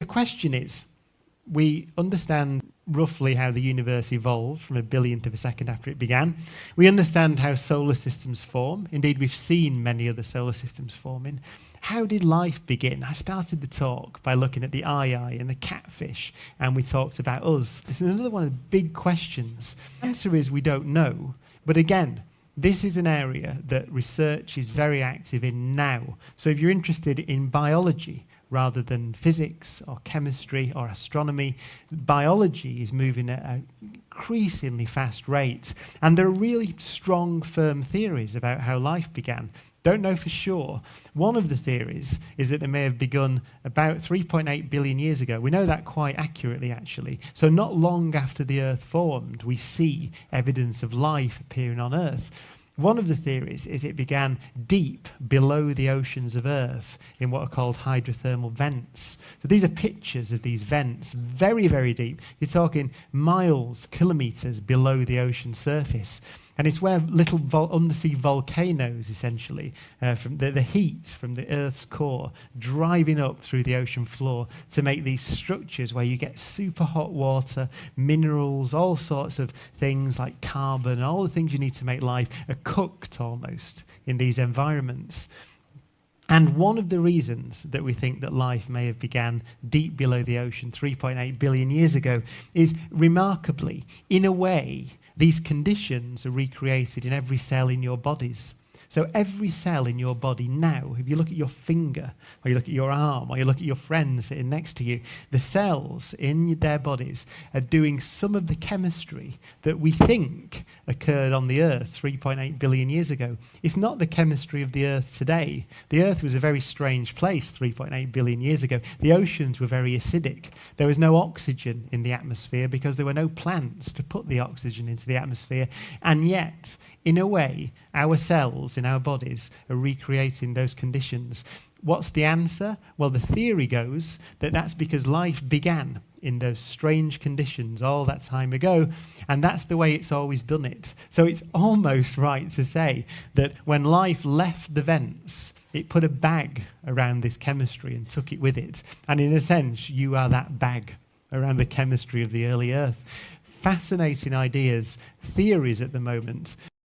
question is, we understand roughly how the universe evolved from a billionth of a second after it began. We understand how solar systems form. Indeed, we've seen many other solar systems forming. How did life begin? I started the talk by looking at the eye and the catfish, and we talked about us. It's another one of the big questions. The answer is we don't know. But again, this is an area that research is very active in now. So if you're interested in biology, rather than physics or chemistry or astronomy, biology is moving at an increasingly fast rate. And there are really strong, firm theories about how life began. Don't know for sure. One of the theories is that it may have begun about 3.8 billion years ago. We know that quite accurately, actually. So not long after the Earth formed, we see evidence of life appearing on Earth. One of the theories is it began deep below the oceans of Earth in what are called hydrothermal vents. So these are pictures of these vents, very, very deep. You're talking miles, kilometers below the ocean surface. And it's where little undersea volcanoes, essentially, from the heat from the Earth's core, driving up through the ocean floor to make these structures where you get super hot water, minerals, all sorts of things like carbon, all the things you need to make life are cooked almost in these environments. And one of the reasons that we think that life may have began deep below the ocean 3.8 billion years ago is, remarkably, in a way, these conditions are recreated in every cell in your bodies. So every cell in your body now, if you look at your finger, or you look at your arm, or you look at your friend sitting next to you, the cells in their bodies are doing some of the chemistry that we think occurred on the Earth 3.8 billion years ago. It's not the chemistry of the Earth today. The Earth was a very strange place 3.8 billion years ago. The oceans were very acidic. There was no oxygen in the atmosphere because there were no plants to put the oxygen into the atmosphere. And yet, in a way, our cells in our bodies are recreating those conditions. What's the answer? Well, the theory goes that that's because life began in those strange conditions all that time ago, and that's the way it's always done it. So it's almost right to say that when life left the vents, it put a bag around this chemistry and took it with it. And in a sense, you are that bag around the chemistry of the early Earth. Fascinating ideas, theories at the moment.